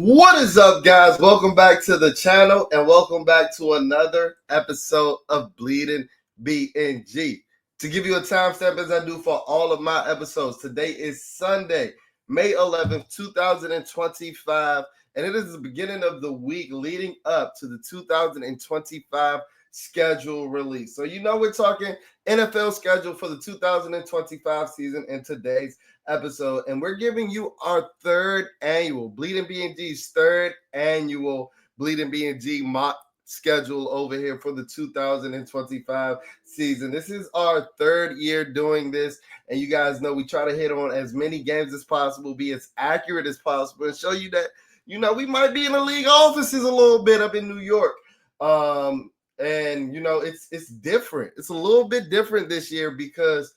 What is up, guys? Welcome back to the channel and welcome back to another episode of Bleeding BNG. To give you a timestamp as I do for all of my episodes, today is Sunday, May 11th, 2025, and it is the beginning of the week leading up to the 2025 schedule release. So we're talking NFL schedule for the 2025 season in today's episode, and we're giving you our third annual Bleeding BNG's third annual Bleeding BNG mock schedule over here for the 2025 season. This is our third year doing this, and you guys know we try to hit on as many games as possible, be as accurate as possible, and show you that we might be in the league offices a little bit up in New York. And it's different. It's a little bit different this year because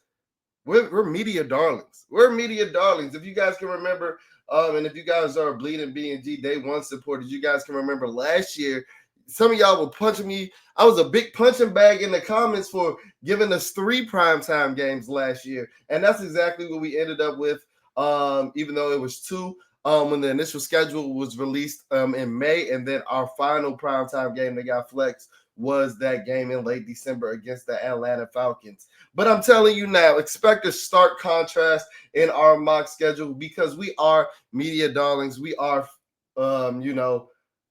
we're media darlings. We're media darlings. If you guys can remember, and if you guys are Bleeding BNG Day One supporters, you guys can remember last year, some of y'all were punching me. I was a big punching bag in the comments for giving us 3 primetime games last year. And that's exactly what we ended up with, even though it was 2 when the initial schedule was released in May. And then our final primetime game that got flexed was that game in late December against the Atlanta Falcons. But I'm telling you now, expect a stark contrast in our mock schedule because we are media darlings. We are,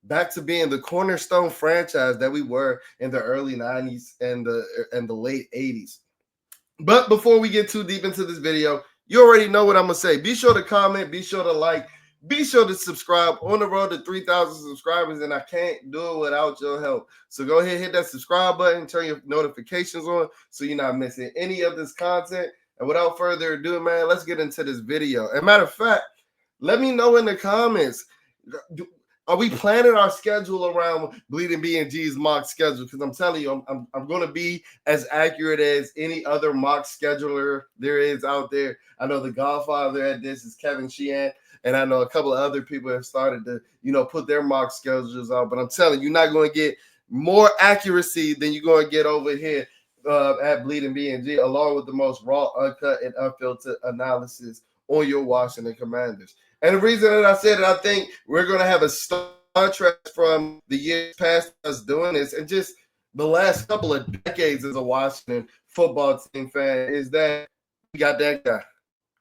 back to being the cornerstone franchise that we were in the early 90s and the late 80s. But before we get too deep into this video, you already know what I'm going to say. Be sure to comment. Be sure to like. Be sure to subscribe. On the road to 3,000 subscribers, and I can't do it without your help. So go ahead, hit that subscribe button, turn your notifications on so you're not missing any of this content. And without further ado, man, let's get into this video. As a matter of fact, let me know in the comments, are we planning our schedule around Bleeding BNG's mock schedule? Because I'm telling you, I'm going to be as accurate as any other mock scheduler there is out there. I know the godfather at this is Kevin Sheehan. And I know a couple of other people have started to, put their mock schedules out. But I'm telling you, you're not going to get more accuracy than you're going to get over here at Bleeding BNG, along with the most raw, uncut, and unfiltered analysis on your Washington Commanders. And the reason that I said it, I think we're going to have a contrast from the years past us doing this and just the last couple of decades as a Washington football team fan is that we got that guy.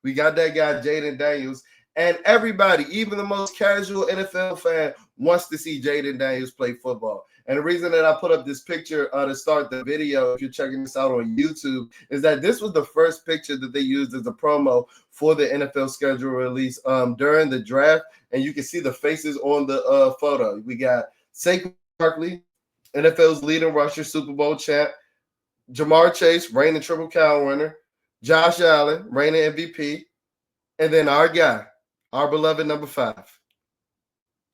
We got that guy, Jalen Daniels. And everybody, even the most casual NFL fan, wants to see Jalen Daniels play football. And the reason that I put up this picture to start the video, if you're checking this out on YouTube, is that this was the first picture that they used as a promo for the NFL schedule release during the draft. And you can see the faces on the photo. We got Saquon Barkley, NFL's leading rusher, Super Bowl champ, Jamar Chase, reigning Triple Crown winner, Josh Allen, reigning MVP, and then our guy, our beloved number 5,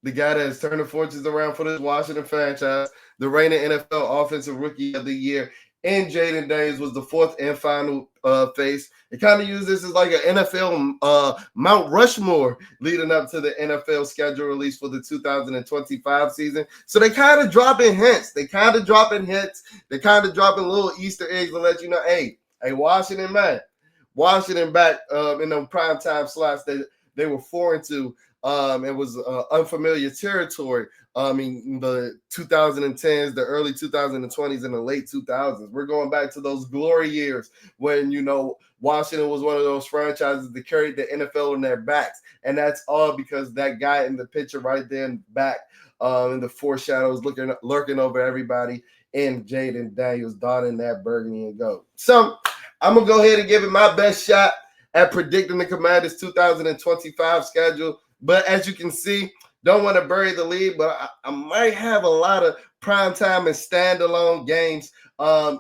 the guy that has turned the fortunes around for this Washington franchise, the reigning NFL Offensive Rookie of the Year, and Jalen Daniels was the 4th and final face. They kind of use this as like an NFL Mount Rushmore leading up to the NFL schedule release for the 2025 season. So they kind of dropping hints. They kind of dropping little Easter eggs to let you know, hey, Washington, man. Washington back in them primetime slots that they were foreign to. It was unfamiliar territory in the 2010s, the early 2020s, and the late 2000s. We're going back to those glory years when, Washington was one of those franchises that carried the NFL on their backs. And that's all because that guy in the picture right there in the back in the foreshadows lurking over everybody, and Jalen Daniels donning that burgundy and gold. So I'm going to go ahead and give it my best shot at predicting the Commanders' 2025 schedule. But as you can see, don't want to bury the lead, but I might have a lot of primetime and standalone games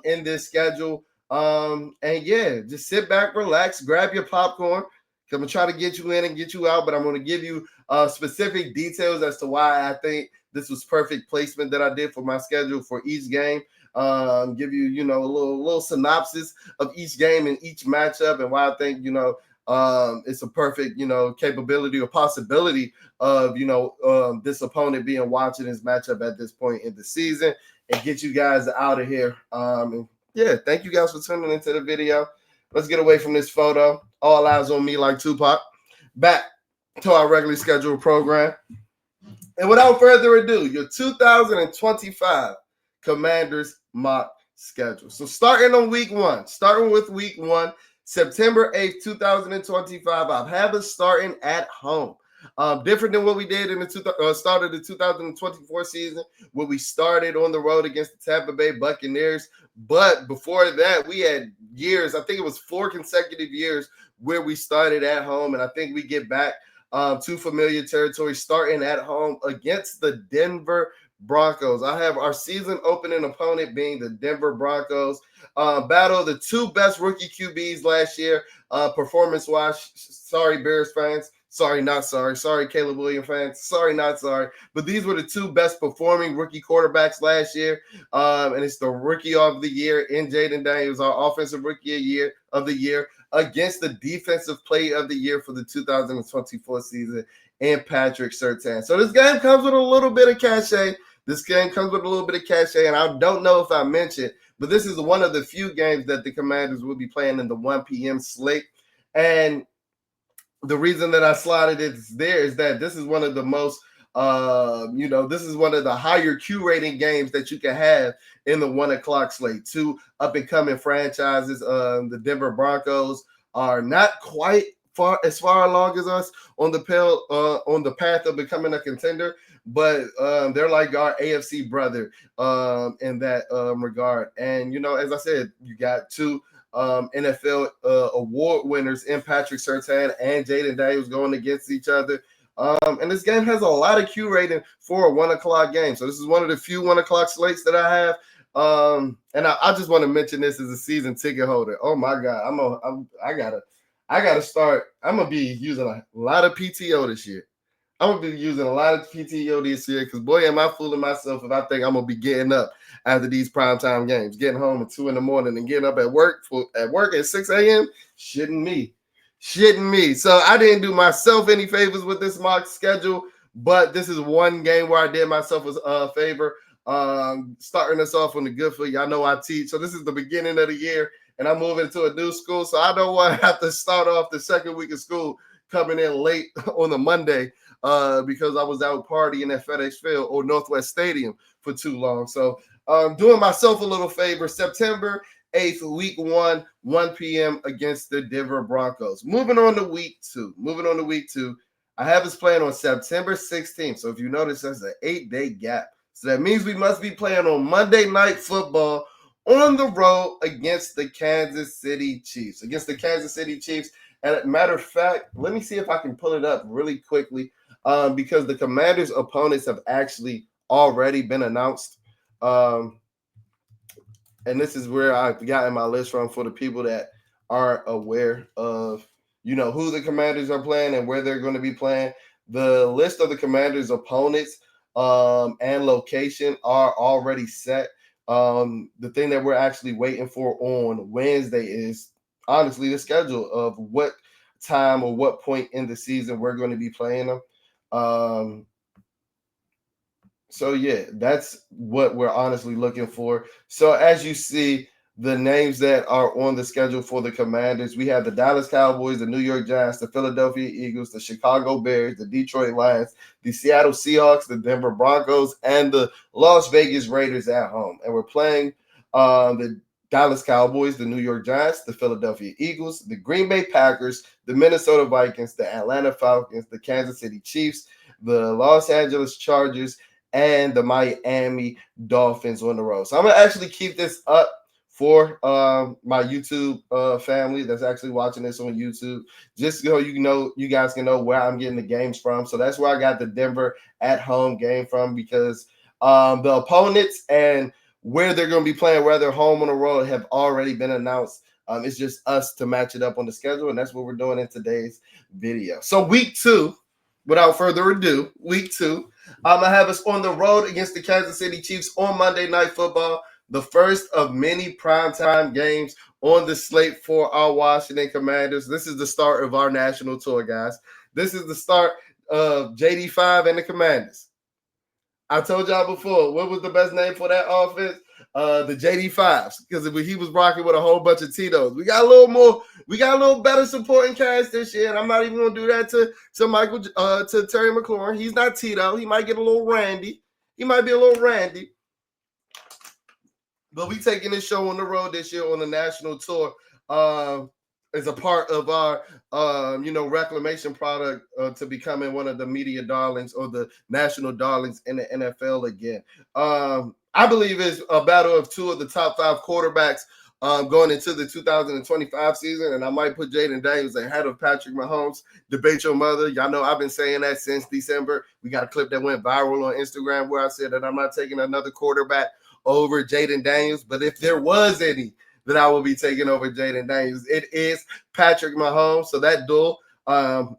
in this schedule. And yeah, just sit back, relax, grab your popcorn. I'm going to try to get you in and get you out, but I'm going to give you specific details as to why I think this was perfect placement that I did for my schedule for each game. Give you, a little synopsis of each game and each matchup and why I think, it's a perfect, capability or possibility of, this opponent being watching this matchup at this point in the season and get you guys out of here. And yeah, thank you guys for tuning into the video. Let's get away from this photo. All eyes on me like Tupac. Back to our regularly scheduled program. And without further ado, your 2025 Commanders mock schedule. So starting with week one, September 8th, 2025, I have us starting at home. Different than what we did in the start of the 2024 season, where we started on the road against the Tampa Bay Buccaneers. But before that, we had years, I think it was 4 consecutive years where we started at home. And I think we get back to familiar territory, starting at home against the Denver Broncos. I have our season opening opponent being the Denver Broncos. Battle of the 2 best rookie QBs last year, performance-wise. Sorry, Bears fans. Sorry, not sorry. Sorry, Caleb Williams fans. Sorry, not sorry. But these were the 2 best performing rookie quarterbacks last year. And it's the rookie of the year in Jalen Daniels, our offensive rookie of the year, against the defensive player of the year for the 2024 season and Patrick Surtain. So this game comes with a little bit of cachet. And I don't know if I mentioned, but this is one of the few games that the Commanders will be playing in the 1 p.m. slate. And the reason that I slotted it there is that this is one of the most, this is one of the higher Q rating games that you can have in the 1 o'clock slate. 2 up and coming franchises. The Denver Broncos are not quite as far along as us on the path of becoming a contender, but they're like our AFC brother in that regard. And as I said, you got 2 NFL award winners in Patrick Surtain and Jalen Daniels going against each other. And this game has a lot of Q rating for a 1 o'clock game. So this is one of the few 1 o'clock slates that I have. And I just want to mention this as a season ticket holder. Oh my God, I gotta start. I'm gonna be using a lot of PTO this year. Because boy, am I fooling myself if I think I'm gonna be getting up after these primetime games, getting home at 2 a.m. and getting up at work at 6 a.m. Shitting me. So I didn't do myself any favors with this mock schedule, but this is one game where I did myself a favor. Starting us off on the good foot. Y'all know I teach, so this is the beginning of the year, and I'm moving to a new school, so I don't want to have to start off the second week of school coming in late on the Monday. Because I was out partying at FedEx Field or Northwest Stadium for too long. So doing myself a little favor, September 8th, week 1, 1 p.m. against the Denver Broncos. Moving on to week 2. I have us playing on September 16th. So if you notice, that's an 8-day gap. So that means we must be playing on Monday Night Football on the road against the Kansas City Chiefs. And matter of fact, let me see if I can pull it up really quickly. Because the Commanders' opponents have actually already been announced. And this is where I've gotten my list from for the people that aren't aware of, who the Commanders are playing and where they're going to be playing. The list of the Commanders' opponents and location are already set. The thing that we're actually waiting for on Wednesday is honestly the schedule of what time or what point in the season we're going to be playing them. So yeah, that's what we're honestly looking for. So as you see, the names that are on the schedule for the Commanders, we have the Dallas Cowboys, the New York Giants, the Philadelphia Eagles, the Chicago Bears, the Detroit Lions, the Seattle Seahawks, the Denver Broncos, and the Las Vegas Raiders at home. And we're playing the Dallas Cowboys, the New York Giants, the Philadelphia Eagles, the Green Bay Packers, the Minnesota Vikings, the Atlanta Falcons, the Kansas City Chiefs, the Los Angeles Chargers, and the Miami Dolphins on the road. So I'm going to actually keep this up for my YouTube family that's actually watching this on YouTube, just so you guys can know where I'm getting the games from. So that's where I got the Denver at home game from, because the opponents and where they're going to be playing, whether home on the road, have already been announced. It's just us to match it up on the schedule, and that's what we're doing in today's video. So week 2, without further ado, week 2, I'm going to have us on the road against the Kansas City Chiefs on Monday Night Football, the first of many primetime games on the slate for our Washington Commanders. This is the start of our national tour, guys. This is the start of JD5 and the Commanders. I told y'all before, what was the best name for that offense? the JD5s, because he was rocking with a whole bunch of Tito's. We got a little more, we got a little better supporting cast this year, and I'm not even gonna do that to Terry McLaurin. He's not Tito. He might get a little Randy. He might be a little Randy. But we taking this show on the road this year on a national tour. As a part of our, reclamation product to becoming one of the media darlings or the national darlings in the NFL again. I believe it's a battle of two of the top 5 quarterbacks going into the 2025 season, and I might put Jaden Daniels ahead of Patrick Mahomes. Debate your mother. Y'all know I've been saying that since December. We got a clip that went viral on Instagram where I said that I'm not taking another quarterback over Jaden Daniels, but if there was any that I will be taking over Jaden Daniels, it is Patrick Mahomes. So that duel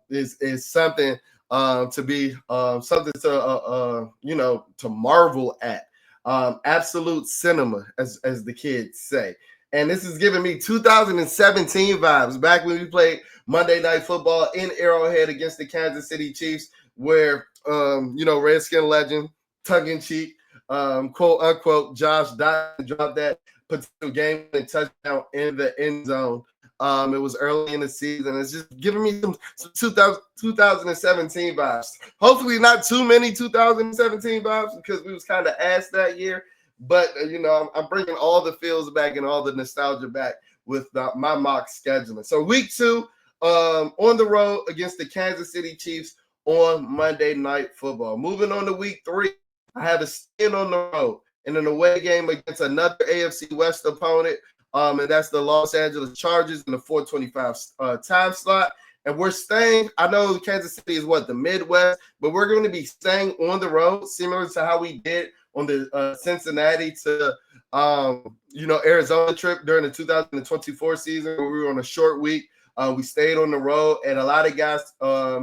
is something to be something to marvel at. Absolute cinema, as the kids say. And this is giving me 2017 vibes, back when we played Monday Night Football in Arrowhead against the Kansas City Chiefs, where Redskin legend, tongue-in-cheek, quote unquote, Josh Dotson dropped that potential game-winning touchdown in the end zone. It was early in the season. It's just giving me some 2017 vibes. Hopefully not too many 2017 vibes, because we was kind of ass that year. But, I'm bringing all the feels back and all the nostalgia back with my mock scheduling. So week 2, on the road against the Kansas City Chiefs on Monday Night Football. Moving on to week 3, I have a stand on the road in an away game against another AFC West opponent, and that's the Los Angeles Chargers in the 4:25 time slot. And we're staying, I know Kansas City is the Midwest, but we're going to be staying on the road, similar to how we did on the Cincinnati to Arizona trip during the 2024 season, where we were on a short week. We stayed on the road, and a lot of guys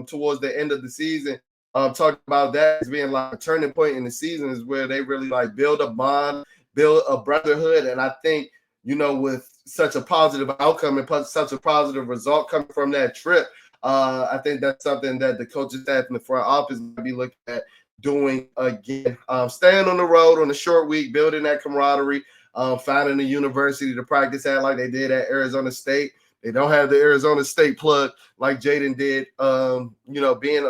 towards the end of the season talked about that as being like a turning point in the season, is where they really build a bond, build a brotherhood. And I think, with such a positive outcome and such a positive result coming from that trip, I think that's something that the coaching staff and the front office might be looking at doing again. Staying on the road on a short week, building that camaraderie, finding a university to practice at like they did at Arizona State. They don't have the Arizona State plug like Jaden did. Being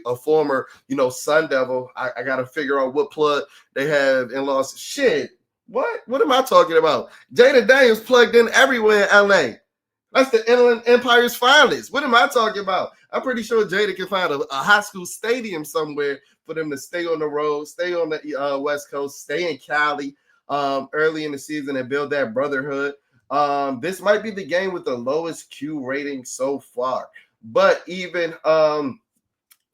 a former, Sun Devil, I got to figure out what plug they have in Los. Shit, what am I talking about? Jaden Daniels plugged in everywhere in LA. That's the Inland Empire's finest. What am I talking about? I'm pretty sure Jaden can find a high school stadium somewhere for them to stay on the road, stay on the West Coast, stay in Cali early in the season and build that brotherhood. This might be the game with the lowest Q rating so far. But even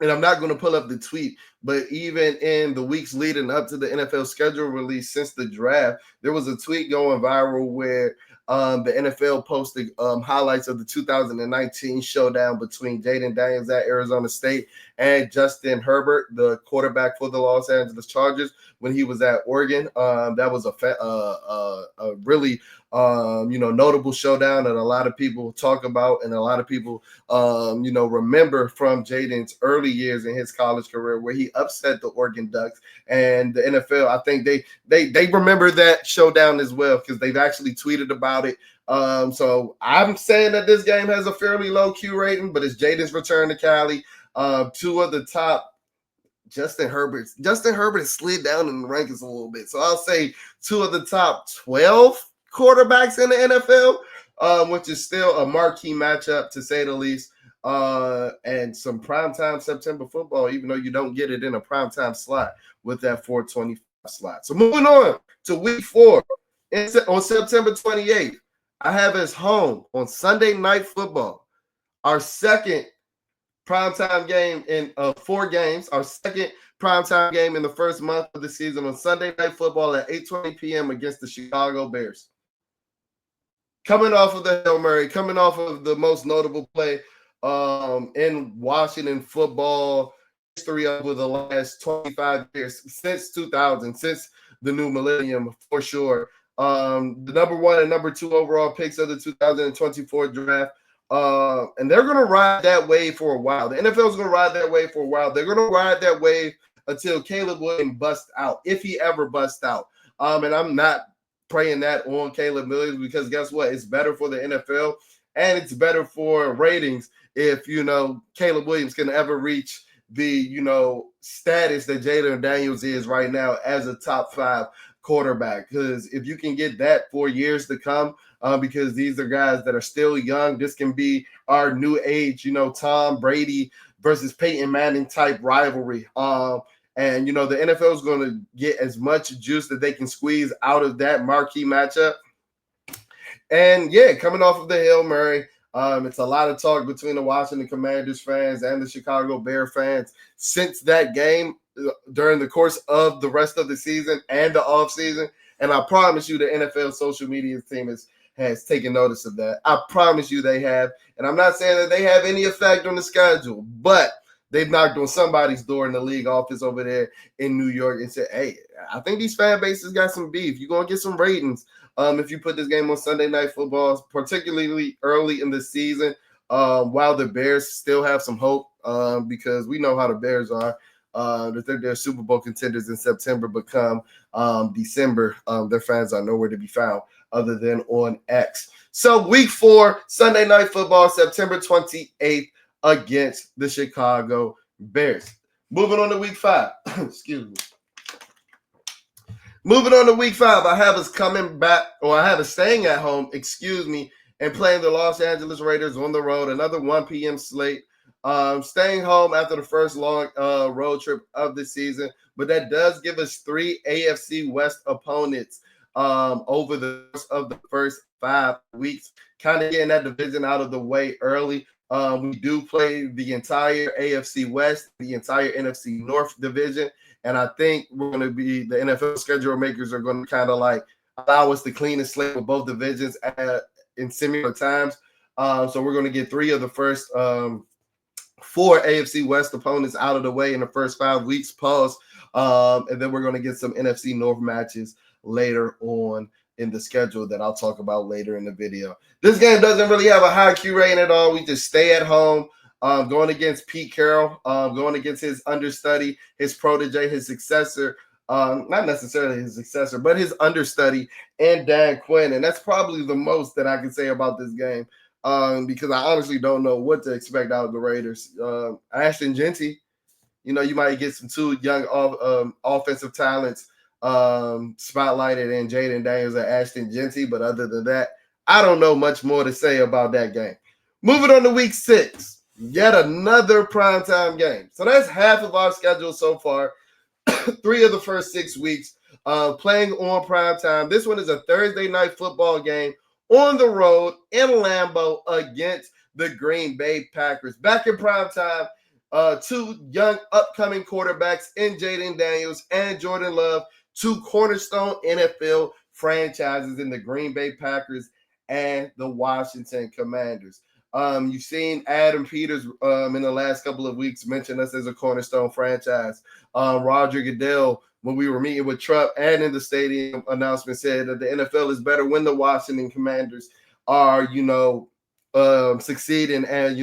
and I'm not going to pull up the tweet, but even in the weeks leading up to the NFL schedule release since the draft, there was a tweet going viral where the NFL posted highlights of the 2019 showdown between Jaden Daniels at Arizona State and Justin Herbert, the quarterback for the Los Angeles Chargers, when he was at Oregon. That was a really notable showdown that a lot of people talk about and a lot of people remember from Jaden's early years in his college career, where he upset the Oregon Ducks. And the NFL, I think they remember that showdown as well, because they've actually tweeted about it. So I'm saying that this game has a fairly low Q rating, but it's Jaden's return to Cali. Two of the top, Justin Herbert has slid down in the rankings a little bit. So I'll say 2 of the top 12 quarterbacks in the NFL, which is still a marquee matchup to say the least. And some primetime September football, even though you don't get it in a primetime slot with that 4:25 slot. So moving on to week 4 on September 28th, I have as home on Sunday Night Football, our second primetime game in 4 games, our second primetime game in the first month of the season on Sunday Night Football at 8:20 p.m. against the Chicago Bears. Coming off of the Hail Mary, coming off of the most notable play in Washington football history over the last 25 years, since 2000, since the new millennium, for sure. The number 1 and number 2 overall picks of the 2024 draft. And they're going to ride that wave for a while. The NFL is going to ride that wave for a while. They're going to ride that wave until Caleb Williams busts out, if he ever busts out. And I'm not praying that on Caleb Williams, because guess what? It's better for the NFL and it's better for ratings if, Caleb Williams can ever reach the, status that Jalen Daniels is right now as a top 5 quarterback. Because if you can get that for years to come, because these are guys that are still young, this can be our new age, Tom Brady versus Peyton Manning type rivalry. And, the NFL is going to get as much juice that they can squeeze out of that marquee matchup. And, yeah, coming off of the Hail Mary, it's a lot of talk between the Washington Commanders fans and the Chicago Bears fans since that game during the course of the rest of the season and the offseason. And I promise you the NFL social media team has taken notice of that. I promise you they have. And I'm not saying that they have any effect on the schedule, but they've knocked on somebody's door in the league office over there in New York and said, hey, I think these fan bases got some beef. You're going to get some ratings if you put this game on Sunday Night Football, particularly early in the season, while the Bears still have some hope, because we know how the Bears are. That they're Super Bowl contenders in September, but come December, their fans are nowhere to be found other than on X. So week 4, Sunday Night Football, September 28th against the Chicago Bears. Moving on to week 5. Excuse me. Moving on to week 5, I have us coming back, or I have us staying at home, and playing the Los Angeles Raiders on the road, another 1 p.m. slate. Staying home after the first long road trip of the season, but that does give us 3 AFC West opponents over the course of the first 5 weeks, kind of getting that division out of the way early. We do play the entire AFC West, the entire NFC North division, and I think we're going to be, the NFL schedule makers are going to kind of like allow us to clean the slate with both divisions in similar times. So we're going to get 3 of the first 4 AFC West opponents out of the way in the first 5 weeks, pause. And then we're going to get some NFC North matches later on in the schedule that I'll talk about later in the video. This game doesn't really have a high Q rating at all. We just stay at home, going against Pete Carroll, going against his understudy, his protege, his successor, not necessarily his successor, but his understudy, and Dan Quinn. And that's probably the most that I can say about this game. Because I honestly don't know what to expect out of the Raiders. Ashton Genty, you might get some 2 young offensive talents spotlighted in Jaden Daniels and Ashton Genty, but other than that, I don't know much more to say about that game. Moving on to week 6, yet another primetime game. So that's half of our schedule so far. 3 of the first 6 weeks playing on primetime. This one is a Thursday night football game on the road in Lambeau against the Green Bay Packers. Back in prime time, 2 young upcoming quarterbacks in Jaden Daniels and Jordan Love, 2 cornerstone NFL franchises in the Green Bay Packers and the Washington Commanders. You've seen Adam Peters in the last couple of weeks mention us as a cornerstone franchise. Roger Goodell, when we were meeting with Trump and in the stadium announcement, said that the NFL is better when the Washington Commanders are, succeeding and,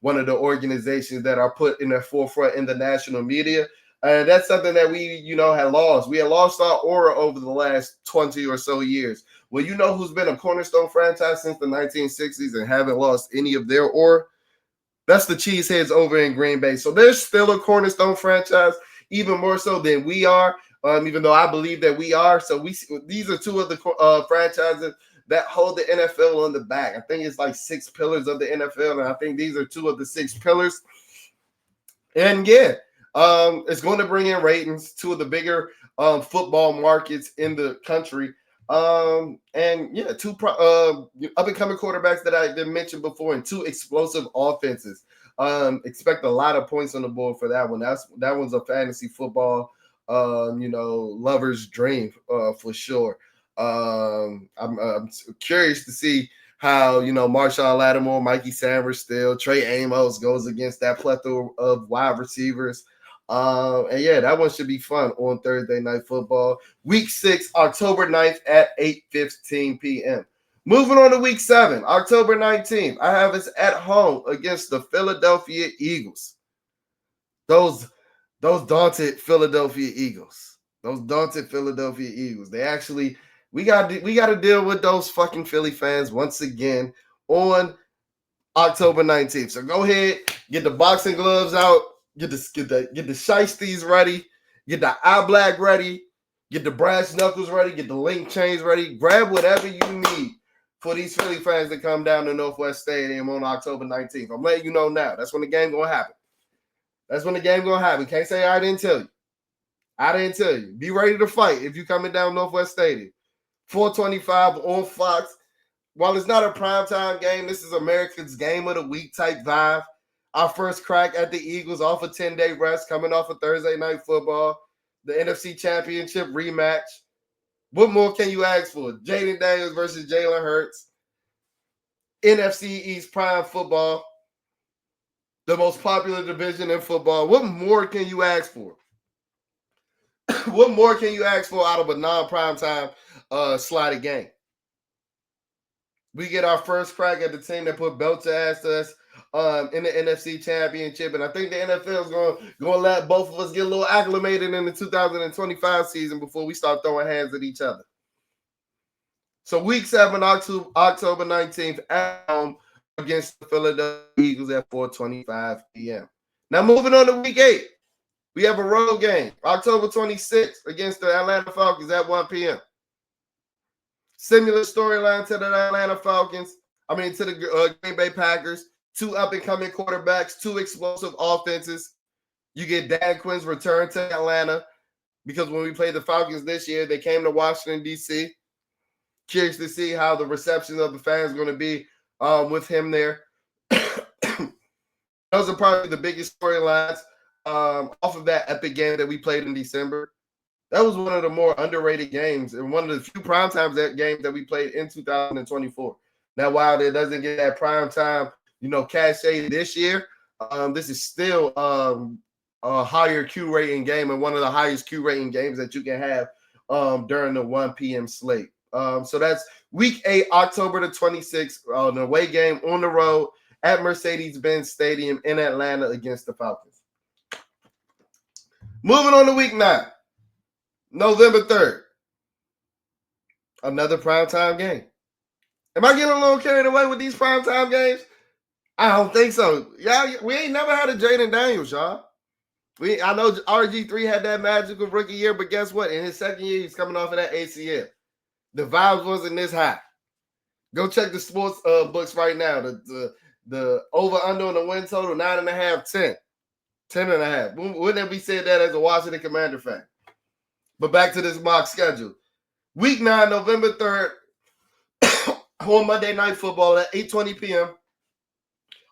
one of the organizations that are put in the forefront in the national media. And that's something that we, had lost. We had lost our aura over the last 20 or so years. Well, who's been a cornerstone franchise since the 1960s and haven't lost any of their aura? That's the Cheeseheads over in Green Bay. So they're still a cornerstone franchise, even more so than we are, even though I believe that we are. So these are 2 of the franchises that hold the NFL on the back. I think it's like 6 pillars of the NFL, and I think these are 2 of the 6 pillars. And yeah, it's going to bring in ratings, 2 of the bigger football markets in the country. And yeah, 2 up-and-coming quarterbacks that I did mention before, and 2 explosive offenses. Expect a lot of points on the board for that one. That one's a fantasy football, lover's dream for sure. I'm curious to see how, Marshawn Lattimore, Mikey Sanders still, Trey Amos goes against that plethora of wide receivers. And yeah, that one should be fun on Thursday Night Football. Week 6, October 9th at 8:15 p.m. Moving on to week 7, October 19th, I have us at home against the Philadelphia Eagles. Those daunted Philadelphia Eagles. Those daunted Philadelphia Eagles. We got to deal with those fucking Philly fans once again on October 19th. So go ahead, get the boxing gloves out, get the shiesties ready, get the eye black ready, get the brass knuckles ready, get the link chains ready. Grab whatever you need for these Philly fans to come down to Northwest Stadium on October 19th. I'm letting you know now. That's when the game gonna happen. Can't say I didn't tell you. Be ready to fight if you're coming down Northwest Stadium. 425 on Fox. While it's not a primetime game, this is America's game of the week type vibe. Our first crack at the Eagles off a 10-day rest, coming off of Thursday Night Football, the NFC Championship rematch. What more can you ask for? Jaden Daniels versus Jalen Hurts. NFC East prime football. The most popular division in football. What more can you ask for? What more can you ask for out of a non-primetime slotted game? We get our first crack at the team that put belt to ass to us in the NFC Championship. And I think the NFL is going to let both of us get a little acclimated in the 2025 season before we start throwing hands at each other. So week 7, October 19th, at home against the Philadelphia Eagles at 4:25 p.m. Now moving on to week 8. We have a road game, October 26th against the Atlanta Falcons at 1 p.m. Similar storyline to the Atlanta Falcons. To the Green Bay Packers. 2 up-and-coming quarterbacks, 2 explosive offenses. You get Dan Quinn's return to Atlanta because when we played the Falcons this year, they came to Washington, D.C. Curious to see how the reception of the fans is going to be with him there. Those are probably the biggest storylines off of that epic game that we played in December. That was one of the more underrated games and one of the few primetime games that we played in 2024. Now, while it doesn't get that primetime, cachet this year, this is still a higher Q rating game and one of the highest Q rating games that you can have during the 1 p.m. slate. So that's week 8, October the 26th, an away game on the road at Mercedes-Benz Stadium in Atlanta against the Falcons. Moving on to week 9. November 3rd. Another primetime game. Am I getting a little carried away with these primetime games? I don't think so. Yeah, we ain't never had a Jaden Daniels, y'all. I know RG3 had that magical rookie year, but guess what? In his second year, he's coming off of that ACL. The vibes wasn't this high. Go check the sports books right now. The over-under on the win total, 9.5, 10. 10.5. Wouldn't it be said that as a Washington Commander fan? But back to this mock schedule. Week 9, November 3rd, on Monday Night Football at 8:20 p.m.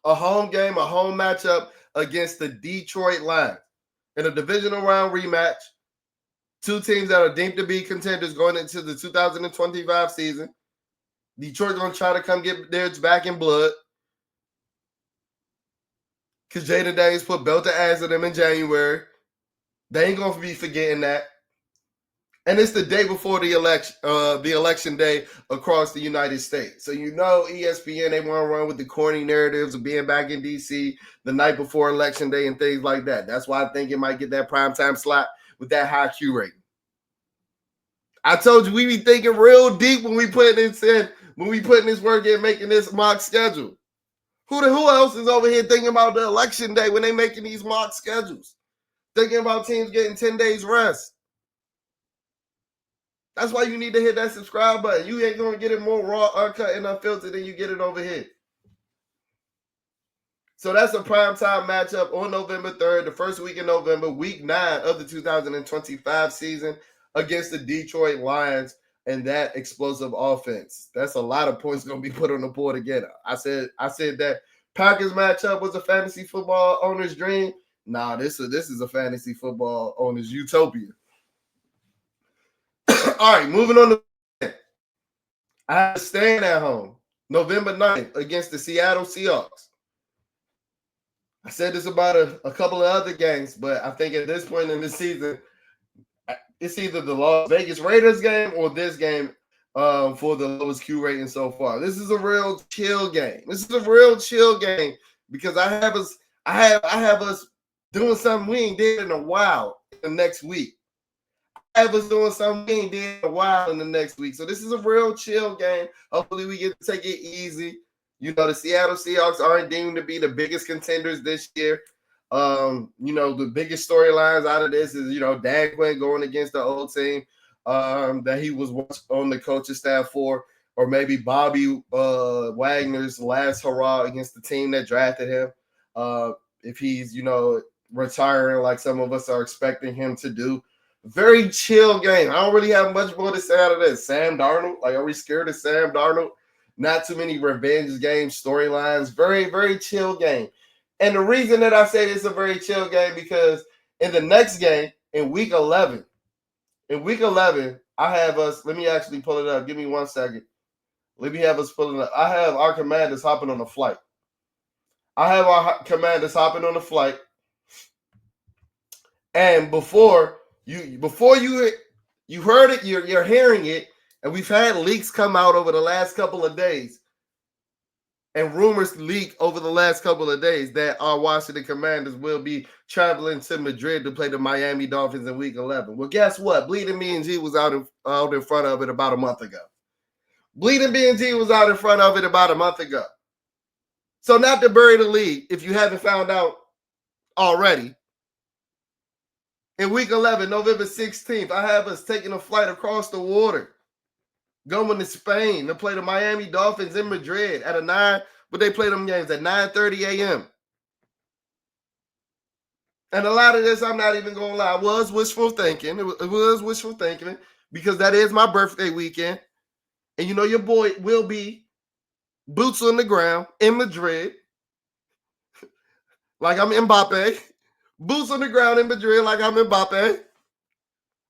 A home game, a home matchup against the Detroit Lions. In a divisional round rematch, 2 teams that are deemed to be contenders going into the 2025 season. Detroit going to try to come get theirs back in blood because Jaden Daniels put belt to ass at them in January. They ain't going to be forgetting that. And it's the day before the election day across the United States. So ESPN, they want to run with the corny narratives of being back in D.C. the night before election day and things like that. That's why I think it might get that primetime slot with that high Q rating. I told you we be thinking real deep when we putting this work in, making this mock schedule. Who else is over here thinking about the election day when they making these mock schedules? Thinking about teams getting 10 days rest. That's why you need to hit that subscribe button. You ain't going to get it more raw, uncut, and unfiltered than you get it over here. So that's a primetime matchup on November 3rd, the first week in November, week 9 of the 2025 season against the Detroit Lions and that explosive offense. That's a lot of points going to be put on the board again. I said that Packers matchup was a fantasy football owner's dream. Nah, this is a fantasy football owner's utopia. All right, moving on to I have staying at home November 9th against the Seattle Seahawks. I said this about a couple of other games, but I think at this point in the season, it's either the Las Vegas Raiders game or this game for the lowest Q rating so far. This is a real chill game. Because I have us doing something we ain't did in a while the next week. have us doing something we ain't did in a while in the next week. So this is a real chill game. Hopefully we get to take it easy. You know, the Seattle Seahawks aren't deemed to be the biggest contenders this year. You know, the biggest storylines out of this is, you know, Dan Quinn going against the old team that he was on the coaching staff for, or maybe Bobby Wagner's last hurrah against the team that drafted him. If he's, you know, retiring like some of us are expecting him to do. Very chill game. I don't really have much more to say out of this. Sam Darnold, like, are we scared of Sam Darnold? Not too many revenge game storylines. Very, very chill game. And the reason that I say this is a very chill game because in the next game, in week 11, I have us, let me actually pull it up. Give me 1 second. Let me have us pull it up. I have our commanders hopping on a flight. And before you heard it, you're hearing it, and we've had leaks come out over the last couple of days, and rumors leak over the last couple of days that our Washington Commanders will be traveling to Madrid to play the Miami Dolphins in week 11. Well, guess what? Bleeding Me and G was out in front of it about a month ago. So not to bury the lead, if you haven't found out already, in week 11, November 16th, I have us taking a flight across the water, going to Spain to play the Miami Dolphins in Madrid at but they play them games at 9:30 a.m. And a lot of this, I'm not even going to lie, was wishful thinking. It was wishful thinking because that is my birthday weekend. And you know your boy will be boots on the ground in Madrid like I'm Mbappe. Boots on the ground in Madrid like I'm Mbappe.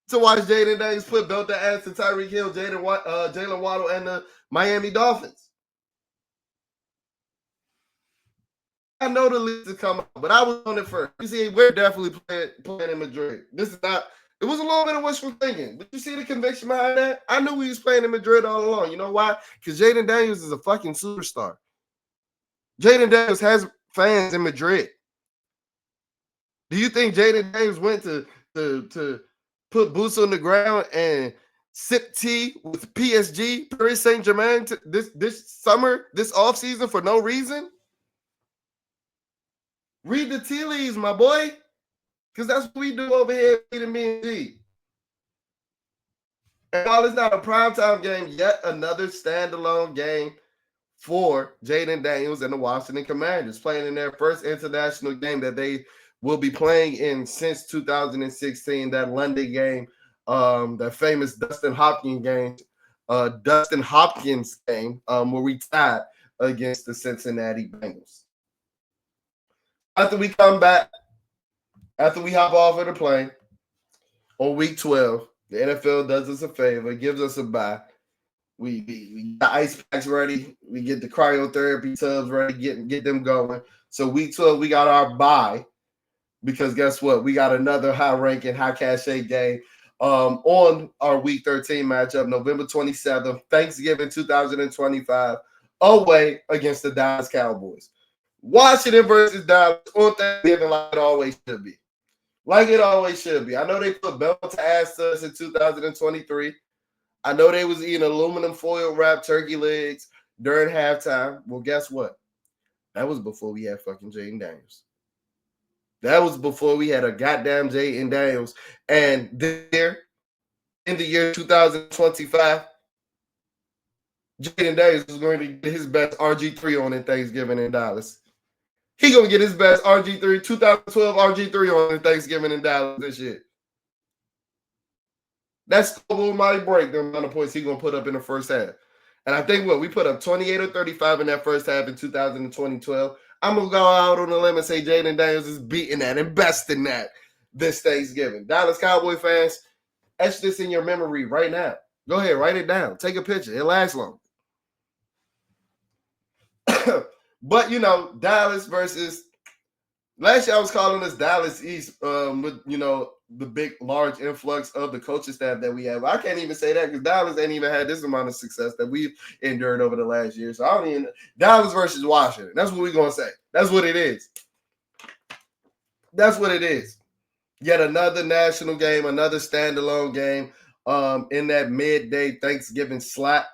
To watch Jaden Daniels put belt the ass to Tyreek Hill, Jalen Waddle, and the Miami Dolphins. I know the leagues have come out, but I was on it first. You see, we're definitely playing in Madrid. This is not. It was a little bit of wishful thinking. But you see the conviction behind that? I knew we was playing in Madrid all along. You know why? Because Jaden Daniels is a fucking superstar. Jaden Daniels has fans in Madrid. Do you think Jaden Daniels went to put boots on the ground and sip tea with PSG, Paris Saint-Germain this summer, this offseason for no reason? Read the tea leaves, my boy. Because that's what we do over here at Me and G. And while it's not a primetime game, yet another standalone game for Jaden Daniels and the Washington Commanders, playing in their first international game that they will be playing in since 2016, that London game, that famous Dustin Hopkins game, where we tied against the Cincinnati Bengals. After we come back, after we hop off of the plane on week 12, the NFL does us a favor, gives us a bye. We got ice packs ready. We get the cryotherapy tubs ready, get them going. So week 12, we got our bye because guess what? We got another high-ranking, high-cachet game on our week 13 matchup, November 27th, Thanksgiving 2025, away against the Dallas Cowboys. Washington versus Dallas on Thanksgiving like it always should be. I know they put belt to ass to us in 2023. I know they was eating aluminum foil wrapped turkey legs during halftime. Well, guess what? That was before we had fucking Jaden Daniels. That was before we had a goddamn Jaden Daniels. And there, in the year 2025, Jaden Daniels is going to get his best RG3 on in Thanksgiving in Dallas. He going to get his best RG3, 2012 RG3 on in Thanksgiving in Dallas this year. That's total mighty break, the amount of points he's going to put up in the first half. And I think we put up 28 or 35 in that first half in 2012. I'm going to go out on a limb and say Jaden Daniels is beating that and besting that this Thanksgiving. Dallas Cowboy fans, etch this in your memory right now. Go ahead, write it down. Take a picture. It lasts long. But, you know, Dallas versus – last year I was calling this Dallas East with, you know, the big, large influx of the coaching staff that we have. I can't even say that because Dallas ain't even had this amount of success that we've endured over the last year. So I don't even – Dallas versus Washington. That's what we're going to say. That's what it is. Yet another national game, another standalone game in that midday Thanksgiving slot.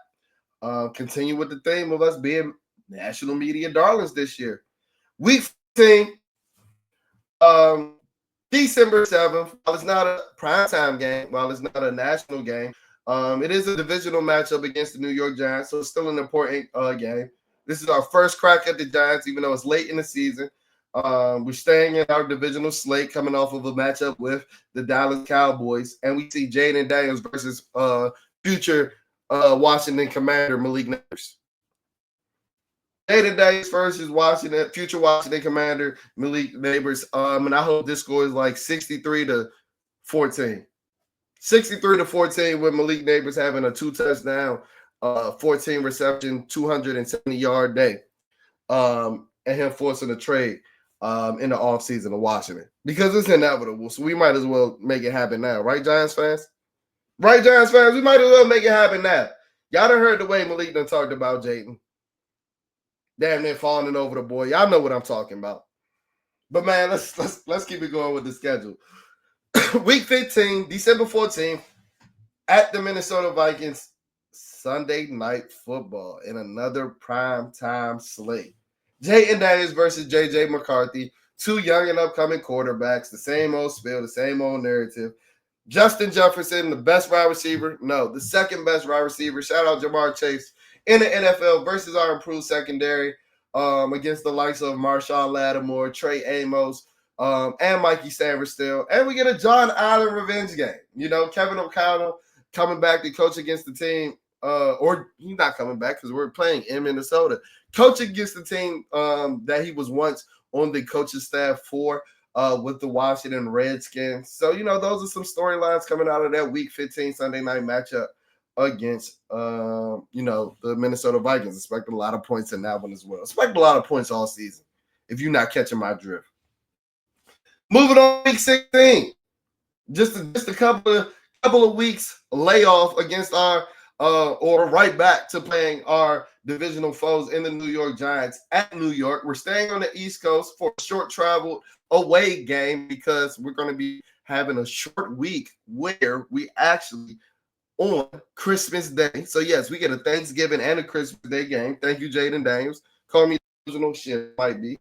Continue with the theme of us being national media darlings this year. Week 15, um, December 7th, while it's not a primetime game, while it's not a national game, it is a divisional matchup against the New York Giants, so it's still an important game. This is our first crack at the Giants, even though it's late in the season. We're staying in our divisional slate coming off of a matchup with the Dallas Cowboys, and we see Jalen Daniels versus future Washington Commander Malik Neighbors. Jalen Daniels versus future Washington Commander Malik Neighbors. And I hope this score is like 63-14. 63-14 with Malik Neighbors having a 2-touchdown, 14 reception, 270-yard day. And him forcing a trade in the offseason to Washington. Because it's inevitable. So we might as well make it happen now. Right, Giants fans? Right, Giants fans? We might as well make it happen now. Y'all done heard the way Malik done talked about Jayden. Damn near falling over the boy. Y'all know what I'm talking about. But man, let's keep it going with the schedule. Week 15, December 14th, at the Minnesota Vikings, Sunday night football in another prime time slate. Jayden Daniels versus J.J. McCarthy, two young and upcoming quarterbacks, the same old spiel, the same old narrative. Justin Jefferson, the best wide receiver. No, the second best wide receiver. Shout out Jamar Chase in the NFL versus our improved secondary against the likes of Marshawn Lattimore, Trey Amos, and Mikey Sanders still. And we get a John Allen revenge game. You know, Kevin O'Connell coming back to coach against the team. Or he's not coming back because we're playing in Minnesota. Coaching against the team that he was once on the coaching staff for with the Washington Redskins. So, you know, those are some storylines coming out of that Week 15 Sunday night matchup against, you know, the Minnesota Vikings. Expect a lot of points in that one as well. Expect a lot of points all season if you're not catching my drift. Moving on, Week 16. Just a couple of weeks layoff against our or right back to playing our divisional foes in the New York Giants at New York. We're staying on the East Coast for a short travel away game because we're going to be having a short week where we actually on Christmas Day. So, yes, we get a Thanksgiving and a Christmas Day game. Thank you, Jayden Daniels. Call me delusional shit. Might be.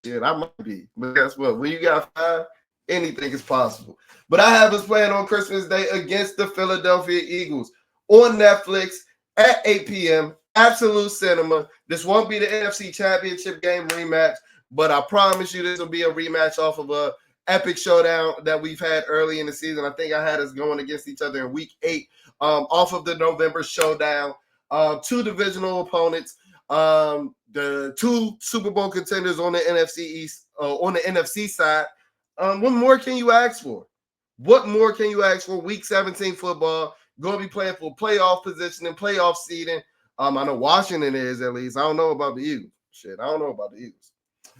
Shit, I might be. But guess what? When you got 5, anything is possible. But I have us playing on Christmas Day against the Philadelphia Eagles on Netflix at 8 p.m. Absolute cinema. This won't be the NFC Championship game rematch, but I promise you this will be a rematch off of a epic showdown that we've had early in the season. I think I had us going against each other in Week 8 off of the November showdown. 2 divisional opponents, the 2 Super Bowl contenders on the NFC East, on the NFC side. What more can you ask for? What more can you ask for? Week 17 football. Going to be playing for playoff position and playoff seeding. I know Washington is at least. I don't know about the Eagles. Shit, I don't know about the Eagles.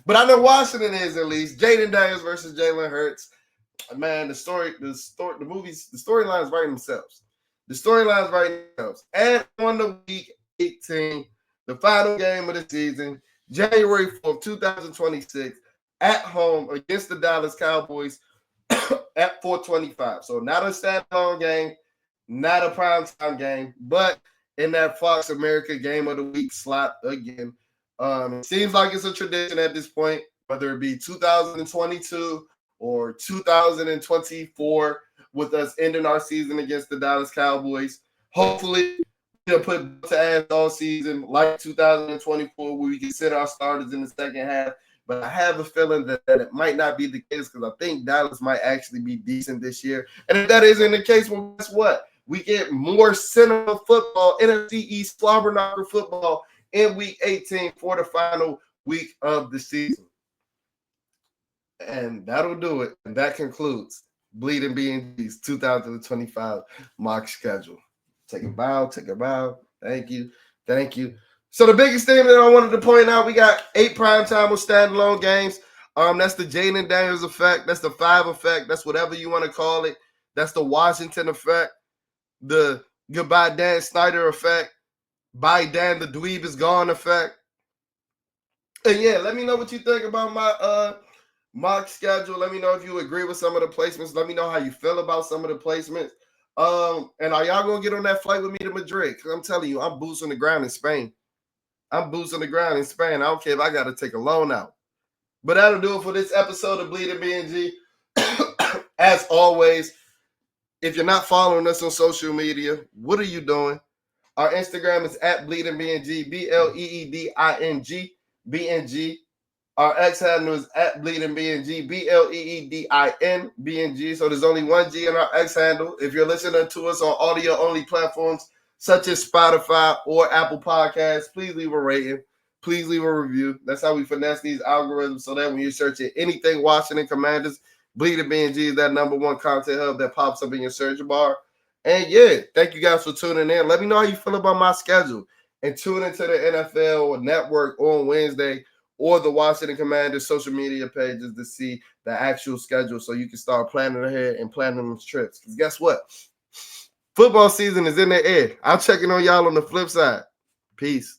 But I know Washington is at least. Jayden Daniels versus Jalen Hurts. Man, the storylines writing themselves. The storylines writing themselves. And on the Week 18, the final game of the season, January 4th, 2026, at home against the Dallas Cowboys at 4:25. So not a standalone game. Not a primetime game, but in that Fox America Game of the Week slot again. It seems like it's a tradition at this point, whether it be 2022 or 2024, with us ending our season against the Dallas Cowboys. Hopefully, we'll put to ass all season like 2024, where we can sit our starters in the second half. But I have a feeling that it might not be the case because I think Dallas might actually be decent this year. And if that isn't the case, well, guess what? We get more cinema football, NFC East slobber knocker football in Week 18 for the final week of the season. And that'll do it. And that concludes Bleeding B&G's 2025 mock schedule. Take a bow. Thank you. So the biggest thing that I wanted to point out, we got 8 primetime or standalone games. That's the Jayden Daniels effect. That's the 5 effect. That's whatever you want to call it. That's the Washington effect. The goodbye Dan Snyder effect. Bye Dan the dweeb is gone effect. And yeah, let me know what you think about mock schedule. Let me know if you agree with some of the placements. Let me know how you feel about some of the placements. And are y'all gonna get on that flight with me to Madrid? Because I'm telling you, I'm boots on the ground in Spain. I don't care if I gotta take a loan out. But that'll do it for this episode of Bleeding BNG. As always, if you're not following us on social media, what are you doing? Our Instagram is at BleedingBNG, BLEEDING, BNG. Our X handle is at BleedingBNG, BLEEDIN, So there's only one G in our X handle. If you're listening to us on audio-only platforms such as Spotify or Apple Podcasts, please leave a rating. Please leave a review. That's how we finesse these algorithms so that when you're searching anything Washington Commanders, Bleeding BNG is that #1 content hub that pops up in your search bar. And yeah, thank you guys for tuning in. Let me know how you feel about my schedule. And tune into the NFL Network on Wednesday or the Washington Commanders social media pages to see the actual schedule so you can start planning ahead and planning those trips. Because guess what? Football season is in the air. I'm checking on y'all on the flip side. Peace.